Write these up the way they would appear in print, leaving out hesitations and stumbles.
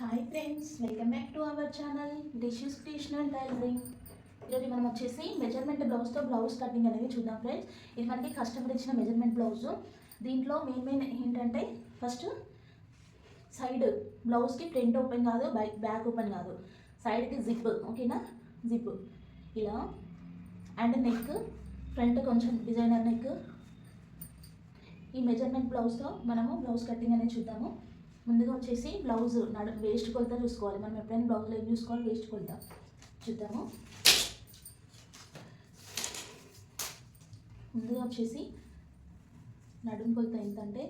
Hi friends, welcome back to our channel dishes creation tailoring. ఈరోజు మనం వచ్చేసి measurement బ్లౌజ్తో blouse cutting అనేది చూద్దాం ఫ్రెండ్స్. ఇది మనకి కస్టమర్ ఇచ్చిన మెజర్మెంట్ బ్లౌజ్. దీంట్లో మెయిన్ ఏంటంటే ఫస్ట్ సైడ్ బ్లౌజ్కి ఫ్రంట్ ఓపెన్ కాదు, బ్యాక్ ఓపెన్ కాదు, సైడ్కి జిప్. ఓకేనా, జిప్ ఇలా. అండ్ నెక్ ఫ్రంట్ కొంచెం డిజైనర్ నెక్. ఈ మెజర్మెంట్ బ్లౌజ్తో మనము బ్లౌజ్ కటింగ్ అనేది చూద్దాము. ముందుగా వచ్చేసి బ్లౌజ్ వేస్ట్ కొలత చూసుకోవాలి. మనం ఎప్పుడైనా బ్లౌజ్లో ఏం చూసుకోవాలి, వేస్ట్ కొలత చూద్దాము. ముందుగా వచ్చేసి నడుము కొలత ఎంత అంటే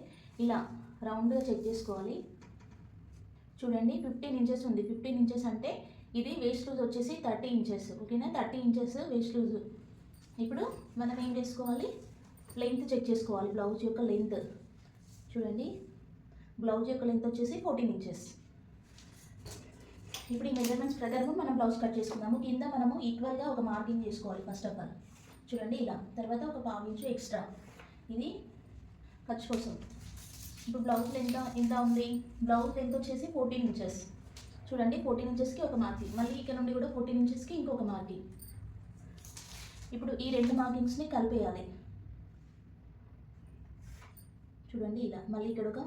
ఇలా రౌండ్గా చెక్ చేసుకోవాలి. చూడండి 15 ఇంచెస్ ఉంది. 15 ఇంచెస్ అంటే ఇది వేస్ట్ లూజ్ వచ్చేసి 30 ఇంచెస్. ఓకేనా, 30 ఇంచెస్ వేస్ట్ లూజ్. ఇప్పుడు మనం ఏం చేసుకోవాలి, లెంత్ చెక్ చేసుకోవాలి. బ్లౌజ్ యొక్క లెంత్ చూడండి, బ్లౌజ్ యొక్క లెంత్ వచ్చేసి 14 ఇంచెస్. ఇప్పుడు ఈ మెజర్మెంట్స్ ప్రకారం మనం బ్లౌజ్ కట్ చేసుకుందాము. కింద మనము ఈక్వల్గా ఒక మార్కింగ్ చేసుకోవాలి. ఫస్ట్ ఆఫ్ ఆల్ చూడండి ఇలా, తర్వాత ఒక 1/2 ఇంచు ఎక్స్ట్రా, ఇది ఖర్చు కోసం. ఇప్పుడు బ్లౌజ్ ఎంత ఉంది, బ్లౌజ్ లెంత్ వచ్చేసి 14 ఇంచెస్. చూడండి 14 ఇంచెస్కి ఒక మార్కింగ్, మళ్ళీ ఇక్కడ నుండి కూడా 14 ఇంచెస్కి ఇంకొక మార్కింగ్. ఇప్పుడు ఈ రెండు మార్కింగ్స్ని కలిపేయాలి. చూడండి ఇలా, మళ్ళీ ఇక్కడ ఒక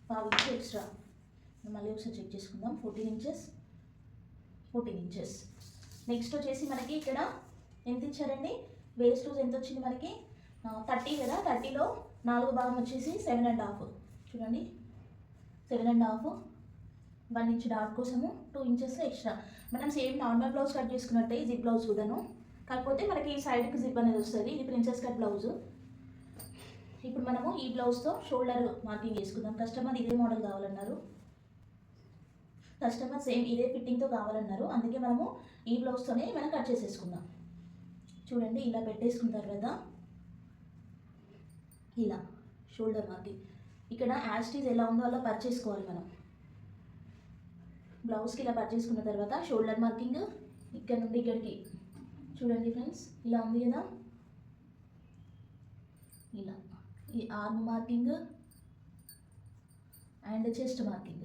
1/2 ఇంచు ఎక్స్ట్రా. మళ్ళీ ఒకసారి చెక్ చేసుకుందాం. 14 ఇంచెస్, 14 ఇంచెస్. నెక్స్ట్ వచ్చేసి మనకి ఇక్కడ ఎంత ఇచ్చారండి, వేస్ట్ లూజ్ ఎంత వచ్చింది మనకి 30 కదా. 30లో 4 భాగం వచ్చేసి 7.5. చూడండి 7.5, 1 ఇంచ్ డాట్ కోసము 2 ఇంచెస్ ఎక్స్ట్రా. మనం సేమ్ నార్మల్ బ్లౌజ్ కట్ చేసుకున్నట్టే జిప్ బ్లౌజ్ కూడాను, కాకపోతే మనకి సైడ్కి జిప్ అనేది వస్తుంది. ఇది ప్రిన్సెస్ కట్ బ్లౌజు. ఇప్పుడు మనము ఈ బ్లౌజ్తో షోల్డర్ మార్కింగ్ చేసుకుందాం. కస్టమర్ ఇదే మోడల్ కావాలన్నారు, కస్టమర్ సేమ్ ఇదే ఫిట్టింగ్తో కావాలన్నారు. అందుకే మనము ఈ బ్లౌజ్తోనే మనం కట్ చేసేసుకుందాం. చూడండి ఇలా పెట్టేసుకున్న తర్వాత ఇలా షోల్డర్ మార్కింగ్ ఇక్కడ యాస్టీజ్ ఎలా ఉందో అలా పర్చ్ చేసుకోవాలి. మనం బ్లౌజ్కి ఇలా పర్చ్ చేసుకున్న తర్వాత షోల్డర్ మార్కింగ్ ఇక్కడ నుండి ఇక్కడికి చూడండి ఫ్రెండ్స్, ఇలా ఉంది కదా. ఇలా ఈ arm marking and chest marking.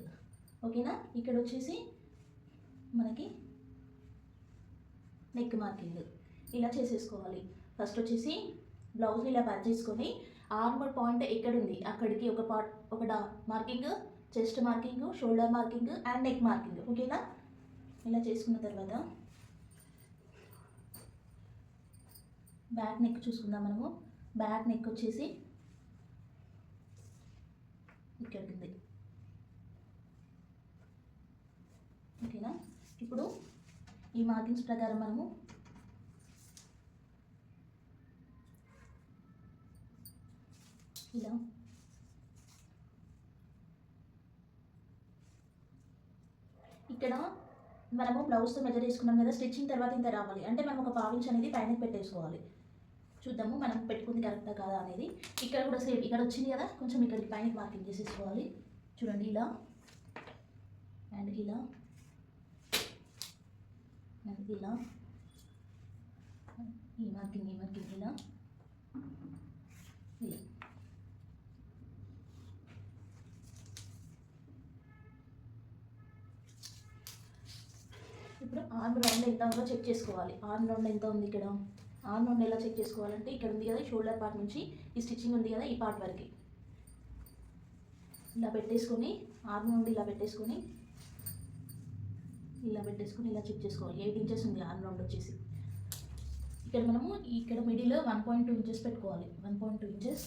ఓకేనా, ఇక్కడ వచ్చేసి మనకి నెక్ మార్కింగ్ ఇలా చేసేసుకోవాలి. ఫస్ట్ వచ్చేసి బ్లౌజ్ని ఇలా పర్చ్ చేసుకొని ఆర్మ్ పాయింట్ ఎక్కడుంది అక్కడికి ఒక marking, chest marking, shoulder marking and neck marking. ఓకేనా, ఇలా చేసుకున్న తర్వాత బ్యాక్ నెక్ చూసుకుందాం మనము. బ్యాక్ నెక్ వచ్చేసి ఇక్కడ ఉంది. ఓకేనా, ఇప్పుడు ఈ మార్కింగ్స్ ప్రకారం మనము ఇలా ఇక్కడ మనము బ్లౌజ్తో మెజర్ చేసుకున్నాం కదా. స్టిచ్చింగ్ తర్వాత ఇంత రావాలి అంటే మనం ఒక 1/2 ఇంచ్ అనేది పైన పెట్టేసుకోవాలి. చూద్దాము మనం పెట్టుకుంది కరెక్టా కాదా అనేది. ఇక్కడ కూడా సేమ్, ఇక్కడ వచ్చింది కదా, కొంచెం ఇక్కడికి పైన మార్కింగ్ చేసేసుకోవాలి. చూడండి ఇలా అండ్ ఇలా అండ్ ఇలా, ఈ మార్కింగ్ ఇలా ఇలా. ఇప్పుడు ఆర్మ్ రౌండ్ ఎంత ఉందో చెక్ చేసుకోవాలి. ఆర్మ్ రౌండ్ ఎంత ఉంది ఇక్కడ. ఆర్మ్ రౌండ్ ఎలా చెక్ చేసుకోవాలంటే ఇక్కడ ఉంది కదా, షోల్డర్ పార్ట్ నుంచి ఈ స్టిచ్చింగ్ ఉంది కదా, ఈ పార్ట్ వరకు ఇలా పెట్టేసుకొని, ఆర్మ్ రౌండ్ ఇలా పెట్టేసుకొని ఇలా చెక్ చేసుకోవాలి. 8 ఇంచెస్ ఉంది ఆర్మ్ రౌండ్ వచ్చేసి. ఇక్కడ మనము ఇక్కడ మిడిల్ 1.2 ఇంచెస్ పెట్టుకోవాలి. 1.2 ఇంచెస్.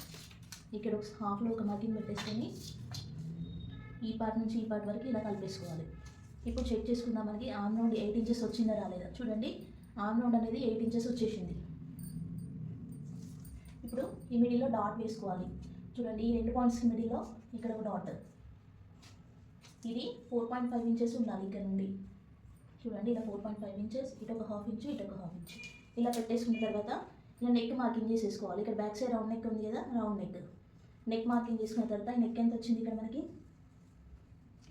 ఇక్కడ ఒక హాఫ్లో ఒక మార్కింగ్ పెట్టేసుకొని ఈ పార్ట్ నుంచి ఈ పార్ట్ వరకు ఇలా కలిపేసుకోవాలి. ఇప్పుడు చెక్ చేసుకుందాం మనకి ఆర్మ్ రౌండ్ 8 ఇంచెస్ వచ్చిందా రాలేదా. చూడండి ఆర్మ్ రౌండ్ అనేది 8 ఇంచెస్ వచ్చేసింది. ఇప్పుడు ఈ మిడిల్లో డాట్ వేసుకోవాలి. చూడండి ఈ 2 పాయింట్స్ మిడిల్లో ఇక్కడ ఒక డాట్, ఇది 4.5 ఇంచెస్ ఉండాలి ఇక్కడ నుండి. చూడండి ఇలా 4.5 ఇంచెస్, ఇటు ఒక 1/2 ఇంచు, ఇటు ఒక 1/2 ఇంచు ఇలా పెట్టేసుకున్న తర్వాత ఇలా నెక్ మార్కింగ్ చేసేసుకోవాలి. ఇక్కడ బ్యాక్ సైడ్ రౌండ్ నెక్ ఉంది కదా, రౌండ్ నెక్ మార్కింగ్ చేసుకున్న తర్వాత ఈ నెక్ ఎంత వచ్చింది ఇక్కడ మనకి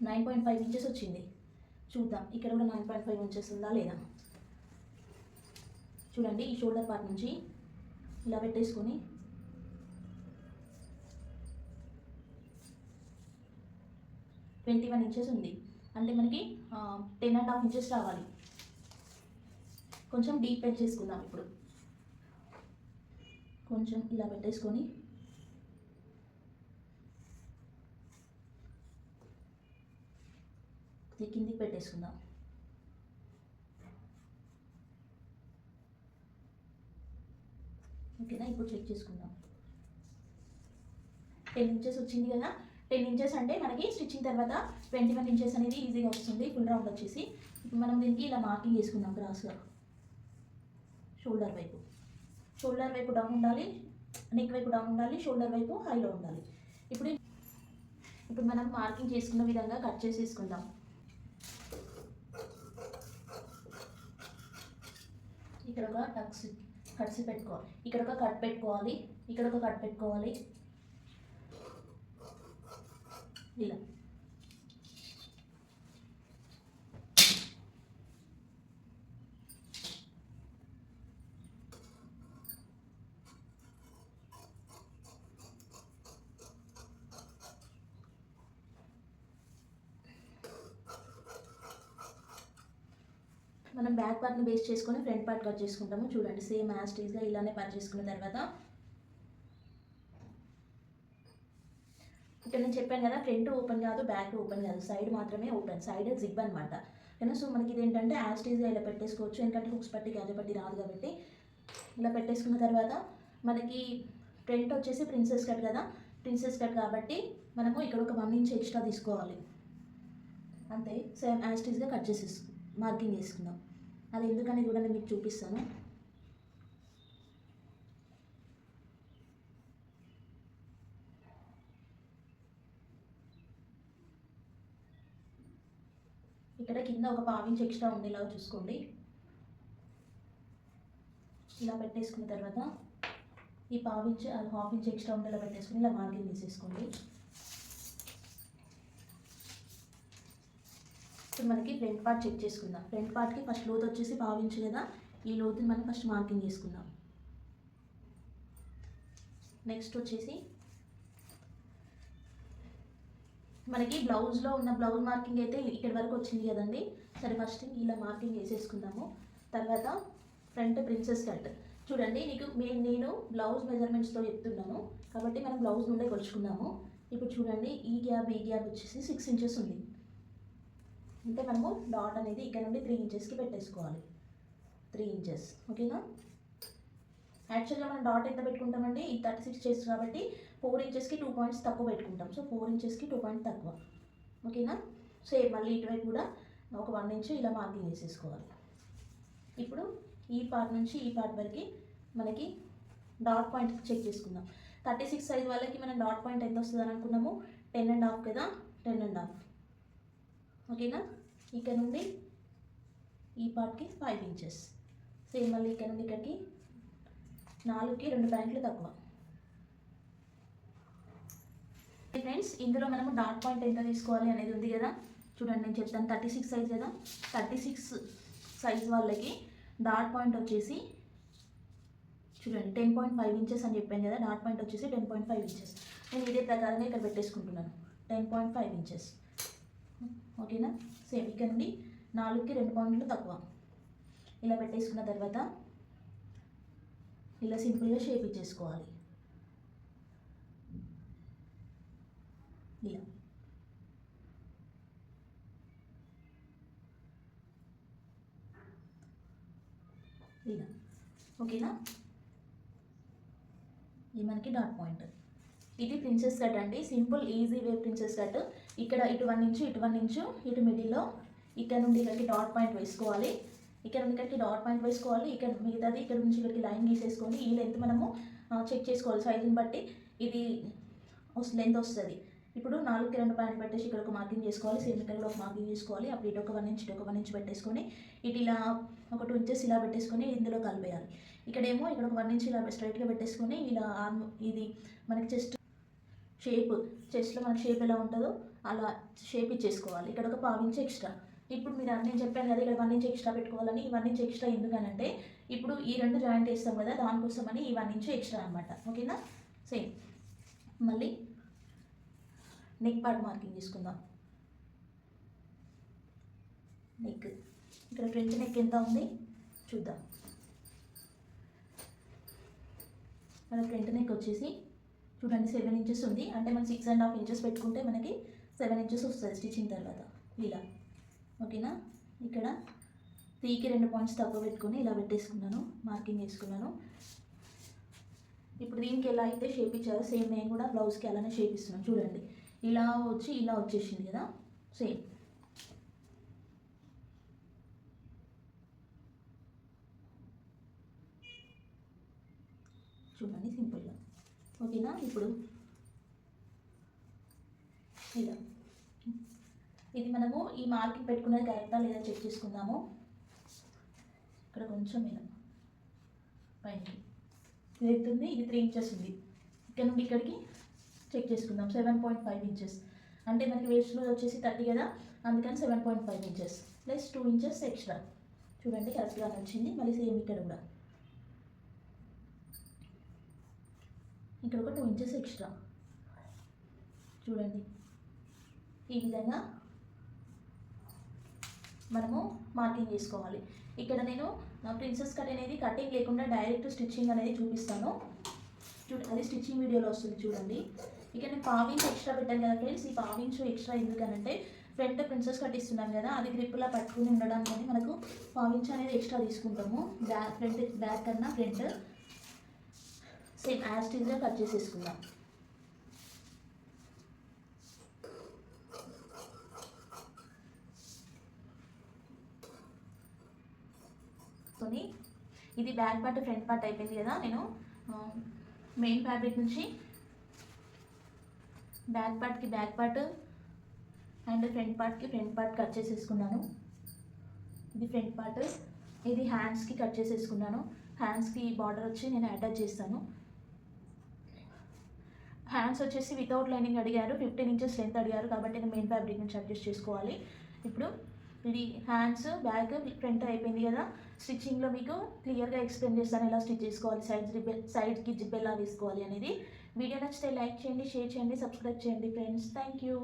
9.5 ఇంచెస్ వచ్చింది. చూద్దాం ఇక్కడ కూడా 9.5 ఇంచెస్ ఉందా లేదా. చూడండి ఈ షోల్డర్ పార్ట్ నుంచి ఇలా పెట్టేసుకొని 21 ఇంచెస్ ఉంది. అంటే మనకి 10.5 ఇంచెస్ రావాలి. కొంచెం డీప్ పెంచ్ చేసుకుందాం. ఇప్పుడు కొంచెం ఇలా పెట్టేసుకొని కిందికి పెట్టేసుకుందాం. ఓకేనా, ఇప్పుడు చెక్ చేసుకుందాం. 10 ఇంచెస్ వచ్చింది కదా. 10 ఇంచెస్ అంటే మనకి స్టిచ్చింగ్ తర్వాత 21 ఇంచెస్ అనేది ఈజీగా వస్తుంది ఫుల్ రౌండ్ వచ్చేసి. ఇప్పుడు మనం దీనికి ఇలా మార్కింగ్ చేసుకుందాం క్రాస్గా. షోల్డర్ వైపు డౌన్ ఉండాలి, నెక్ వైపు డౌన్ ఉండాలి, షోల్డర్ వైపు హైలో ఉండాలి. ఇప్పుడు మనం మార్కింగ్ చేసుకున్న విధంగా కట్ చేసేసుకుందాం. ఇక్కడ ఒక కట్స్ పెట్టుకోవాలి, ఇక్కడ ఒక కట్ పెట్టుకోవాలి, ఇక్కడ ఒక కట్ పెట్టుకోవాలి. ఇలా మనం బ్యాక్ పార్ట్ని బేస్ చేసుకొని ఫ్రంట్ పార్ట్ కట్ చేసుకుంటాము. చూడండి, సేమ్ యాజ్ టీజ్గా ఇలానే కట్ చేసుకున్న తర్వాత ఇక్కడ నేను చెప్పాను కదా, ఫ్రంట్ ఓపెన్ కాదు, బ్యాక్ ఓపెన్ కాదు, సైడ్ మాత్రమే ఓపెన్. సైడ్ జిప్ అనమాట. ఓకేనా. సో మనకి ఇది ఏంటంటే యాజ్ టీజ్గా ఇలా పెట్టేసుకోవచ్చు, ఎందుకంటే హుక్స్ పట్టి గాజు పట్టి రాదు కాబట్టి. ఇలా పెట్టేసుకున్న తర్వాత మనకి ఫ్రంట్ వచ్చేసి ప్రిన్సెస్ కట్ కదా, ప్రిన్సెస్ కట్ కాబట్టి మనము ఇక్కడ ఒక 1 ఇంచ్ ఎక్స్ట్రా తీసుకోవాలి. అంతే, సేమ్ యాజ్ టీజ్గా కట్ చేసేసి మార్కింగ్ చేసుకుందాం. అది ఎందుకని కూడా నేను మీకు చూపిస్తాను. ఇక్కడ కింద ఒక 1/2 ఇంచ్ ఎక్స్ట్రా ఉండేలాగా చూసుకోండి. ఇలా పెట్టేసుకున్న తర్వాత ఈ 1/2 ఇంచ్ 1/2 ఇంచ్ ఎక్స్ట్రా ఉండేలా పెట్టేసుకుని ఇలా మార్కింగ్ వేసేసుకోండి. ఇప్పుడు మనకి ఫ్రంట్ పార్ట్ చెక్ చేసుకుందాం. ఫ్రంట్ పార్ట్కి ఫస్ట్ లోతు వచ్చేసి 1/2 ఇంచ్ కదా, ఈ లోతుని మనం ఫస్ట్ మార్కింగ్ చేసుకుందాం. నెక్స్ట్ వచ్చేసి మనకి బ్లౌజ్లో ఉన్న బ్లౌజ్ మార్కింగ్ అయితే ఇక్కడి వరకు వచ్చింది కదండి. సరే, ఫస్ట్ ఇలా మార్కింగ్ వేసేసుకుందాము. తర్వాత ఫ్రంట్ ప్రిన్సెస్ కట్ చూడండి, నేను బ్లౌజ్ మెజర్మెంట్స్తో చెప్తున్నాను కాబట్టి మనం బ్లౌజ్ నుండే కొలుచుకుందాము. ఇప్పుడు చూడండి, ఈ గ్యాప్ వచ్చేసి 6 ఇంచెస్ ఉంది. అంటే మనము డాట్ అనేది ఇక్కడ నుండి 3 ఇంచెస్కి పెట్టేసుకోవాలి. 3 ఇంచెస్. ఓకేనా. యాక్చువల్గా మనం డాట్ ఎంత పెట్టుకుంటామండి, ఈ 36 చేస్తుంది కాబట్టి 4 ఇంచెస్కి 2 పాయింట్స్ తక్కువ పెట్టుకుంటాం. సో 4 ఇంచెస్కి 2 పాయింట్ తక్కువ. ఓకేనా. సేమ్ మళ్ళీ ఇటువైపు కూడా ఒక 1 ఇంచ్ ఇలా మార్కింగ్ వేసేసుకోవాలి. ఇప్పుడు ఈ పార్ట్ నుంచి ఈ పార్ట్ వరకు మనకి డాట్ పాయింట్ చెక్ చేసుకుందాం. 36 సైజ్ వాళ్ళకి మనం డాట్ పాయింట్ ఎంత వస్తుంది అని అనుకున్నాము, 10.5 కదా, 10.5. ఓకేనా. ఇక్కడ నుండి ఈ పార్ట్కి 5 ఇంచెస్. సేమ్ మళ్ళీ ఇక్కడ నుండి ఇక్కడికి 4కి 2 పాయింట్లు తక్కువ. ఫ్రెండ్స్, ఇందులో మనము డాట్ పాయింట్ ఎంత తీసుకోవాలి అనేది ఉంది కదా. చూడండి, నేను చెప్తాను. 36 సైజ్ కదా, 36 సైజ్ వాళ్ళకి డాట్ పాయింట్ వచ్చేసి చూడండి 10.5 ఇంచెస్ అని చెప్పాను కదా. డాట్ పాయింట్ వచ్చేసి 10.5 ఇంచెస్. నేను ఇదే ప్రకారంగా ఇక్కడ పెట్టేసుకుంటున్నాను, 10.5 ఇంచెస్. ఓకేనా. సేమ్ ఇక్కడ నుండి 4కి 2 పాయింట్లు తక్కువ. ఇలా పెట్టేసుకున్న తర్వాత ఇలా సింపుల్గా షేప్ ఇచ్చేసుకోవాలి. ఇలా ఇలా. ఓకేనా. ఇది మనకి డాట్ పాయింట్. ఇది ప్రిన్సెస్ కట్ అండి, simple easy way princess cut. ఇక్కడ ఇటు 1 ఇంచు, ఇటు 1 ఇంచు, ఇటు మిడిల్లో ఇక్కడ నుండి ఇక్కడికి డాట్ పాయింట్ వేసుకోవాలి. ఇక్కడ నుండి ఇక్కడికి డాట్ పాయింట్ వేసుకోవాలి. ఇక్కడ మిగతాది ఇక్కడ నుంచి ఇక్కడికి లైన్ గీసేసుకొని ఈ లెంత్ మనము చెక్ చేసుకోవాలి. సైజుని బట్టి ఇది లెంత్ వస్తుంది. ఇప్పుడు 4కి 2 పాయింట్ పెట్టేసి ఇక్కడ ఒక మార్కింగ్ చేసుకోవాలి. సేమ్ ఇక్కడ కూడా ఒక మార్కింగ్ చేసుకోవాలి. అప్పుడు ఇటు ఒక 1 ఇంచ్, ఇటు ఒక 1 ఇంచ్ పెట్టేసుకొని ఇటు ఇలా ఒక 2 ఇంచెస్ ఇలా పెట్టేసుకొని ఇందులో కలిపేయాలి. ఇక్కడేమో ఇక్కడ ఒక 1 ఇంచ్ ఇలా స్ట్రైట్గా పెట్టేసుకొని ఇలా ఆర్మ్ ఇది మనకి చెస్ట్ షేప్, చెస్ట్లో మనకి షేప్ ఎలా ఉంటుందో అలా షేప్ ఇచ్చేసుకోవాలి. ఇక్కడ ఒక 1/2 ఇంచ్ ఎక్స్ట్రా. ఇప్పుడు నేను చెప్పాను కదా, ఇక్కడ 1 ఇంచ్ ఎక్స్ట్రా పెట్టుకోవాలని. ఈ 1 ఇంచ్ ఎక్స్ట్రా ఎందుకనంటే ఇప్పుడు ఈ 2 జాయింట్ వేస్తాం కదా, దానికోసమని ఈ 1 ఇంచ్ ఎక్స్ట్రా అనమాట. ఓకేనా. సేమ్ మళ్ళీ నెక్ పార్ట్ మార్కింగ్ తీసుకుందాం. నెక్ ఇక్కడ ఫ్రంట్ నెక్ ఎంత ఉంది చూద్దాం. మన ఫ్రంట్ నెక్ వచ్చేసి చూడండి 7 ఇంచెస్ ఉంది. అంటే మనం 6.5 ఇంచెస్ పెట్టుకుంటే మనకి 7 ఇంచెస్ వస్తుంది స్టిచ్చింగ్ తర్వాత ఇలా. ఓకేనా, ఇక్కడ 3కి 2 పాయింట్స్ తక్కువ పెట్టుకుని ఇలా పెట్టేసుకున్నాను, మార్కింగ్ వేసుకున్నాను. ఇప్పుడు దీనికి ఎలా అయితే షేప్ ఇచ్చారో సేమ్ నేను కూడా బ్లౌజ్కి అలానే షేప్ ఇస్తున్నాను. చూడండి ఇలా వచ్చి ఇలా వచ్చేసింది కదా, సేమ్. చూడండి సింపుల్గా. ఓకేనా, ఇప్పుడు ఇలా ఇది మనము ఈ మార్కింగ్ పెట్టుకున్నది కరెక్టా లేదా చెక్ చేసుకుందాము. ఇక్కడ కొంచెం ఇలా పైకి ఇది 3 ఇంచెస్ ఉంది. ఇక్కడ నుండి ఇక్కడికి చెక్ చేసుకుందాం 7.5 ఇంచెస్. అంటే మనకి వేస్ట్ లూజ్ వచ్చేసి 30 కదా, అందుకని 7.5 ఇంచెస్ ప్లస్ 2 ఇంచెస్ ఎక్స్ట్రా. చూడండి కరెక్ట్గా వచ్చింది. మళ్ళీ సేమ్ ఇక్కడ కూడా ఇక్కడ ఒక 2 ఇంచెస్ ఎక్స్ట్రా. చూడండి ఈ విధంగా మనము మార్కింగ్ చేసుకోవాలి. ఇక్కడ నేను ప్రిన్సెస్ కట్ అనేది కటింగ్ లేకుండా డైరెక్ట్ స్టిచ్చింగ్ అనేది చూపిస్తాను. అది స్టిచ్చింగ్ వీడియోలో వస్తుంది చూడండి. ఇక నేను 1/2 ఇంచ్ ఎక్స్ట్రా పెట్టాను కదా ఫ్రెండ్స్. ఈ 1/2 ఇంచ్ ఎక్స్ట్రా ఎందుకనంటే ఫ్రంట్ ప్రిన్సెస్ కట్ ఇస్తున్నాం కదా, అది గ్రిప్లా పట్టుకుని ఉండడానికి మనకు 1/2 ఇంచ్ అనేది ఎక్స్ట్రా తీసుకుంటాము. బ్యాక్ కన్నా ఫ్రంట్ సేమ్ యాజ్ టీజ్గా కట్ చేసేసుకుందాం. ఇది బ్యాక్ పార్ట్ ఫ్రంట్ పార్ట్ అయిపోయింది కదా. నేను మెయిన్ ఫ్యాబ్రిక్ నుంచి back part and front part cut చేసేసుకున్నాను. ఇది ఫ్రంట్ పార్ట్, ఇది హ్యాండ్స్కి కట్ చేసేసుకున్నాను. హ్యాండ్స్కి బార్డర్ వచ్చి నేను అటాచ్ చేస్తాను. హ్యాండ్స్ వచ్చేసి వితౌట్ లైనింగ్ అడిగారు, 15 ఇంచెస్ లెంత్ అడిగారు కాబట్టి నేను మెయిన్ ఫ్యాబ్రిక్ నుంచి అడ్జస్ట్ చేసుకోవాలి. ఇప్పుడు ఇది హ్యాండ్స్ బ్యాక్ ఫ్రంట్ అయిపోయింది కదా. స్టిచ్చింగ్లో మీకు క్లియర్గా ఎక్స్ప్లెయిన్ చేస్తాను ఎలా స్టిచ్ చేసుకోవాలి, సైడ్కి జిప్ ఎలా వేసుకోవాలి అనేది. వీడియో నచ్చితే లైక్ చేయండి, షేర్ చేయండి, సబ్స్క్రైబ్ చేయండి ఫ్రెండ్స్. Thank you.